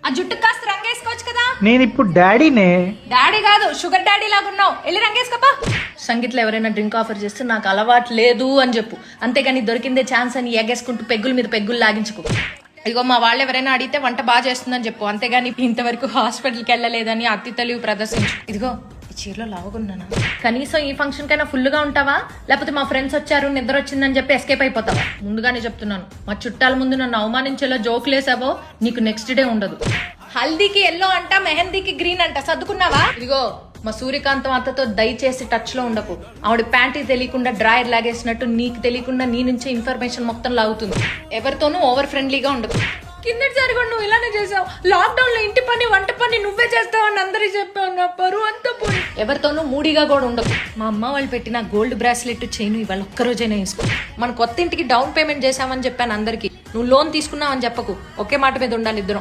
ఆ జుట్టు కాస్త రంగేసుకోవచ్చు కదా. నేను ఇప్పుడు డాడీనే. డాడీ కాదు, షుగర్ డాడీ లాగా ఉన్నావు. వెళ్ళి రంగేసుకోపా. సంగీత్లో ఎవరైనా డ్రింక్ ఆఫర్ చేస్తే నాకు అలవాటు లేదు అని చెప్పు. అంతేగాని దొరికిందే ఛాన్స్ అని ఎగేసుకుంటూ పెగ్గుల మీద పెగ్గులు లాగించుకో. ఇదిగో మా వాళ్ళు ఎవరైనా అడిగితే వంట బాగా చేస్తుందని చెప్పు. అంతేగాని ఇంతవరకు హాస్పిటల్కి వెళ్ళలేదని అతి తెలివి ప్రదర్శించు. ఇదిగో ఈ చీరలో లావుకున్నాను. కనీసం ఈ ఫంక్షన్ కైనా ఫుల్ గా ఉంటావా, లేకపోతే మా ఫ్రెండ్స్ వచ్చారు నిద్ర వచ్చిందని చెప్పి ఎస్కేప్ అయిపోతావా? ముందుగానే చెప్తున్నాను, మా చుట్టాల ముందు నన్ను అవమానించేలా జోకులేసావో నీకు నెక్స్ట్ డే ఉండదు. హల్దీకి ఎల్లో అంట, మెహందీకి గ్రీన్ అంట. సర్దుకున్నావా? ఇదిగో మా సూర్యకాంతం అత్తతో దయచేసి టచ్ లో ఉండకు. ఆవిడ ప్యాంటీ తెలియకుండా డ్రాయర్ లాగేసినట్టు నీకు తెలియకుండా నీ నుంచే ఇన్ఫర్మేషన్ మొత్తం లాగుతుంది. ఎవరితోనూ ఓవర్ ఫ్రెండ్లీగా ఉండకు. కిందటిసారి కూడా నువ్వు ఇలానే చేసావు. లాక్డౌన్ లో ఇంటి పని వంట పని నువ్వే చేస్తావని అందరికి చెప్పావు. నా పరువు అంతా పోయి. ఎవరితోనూ మూడీగా కూడా ఉండకు. మా అమ్మ వాళ్ళు పెట్టిన గోల్డ్ బ్రాస్లెట్ చైన్ ఇవాళ ఒక్కరోజైనా వేసుకో. మన కొత్త ఇంటికి డౌన్ పేమెంట్ చేసామని చెప్పాను అందరికి. నువ్వు లోన్ తీసుకున్నావని చెప్పకు. ఒకే మాట మీద ఉండాలి ఇద్దరం.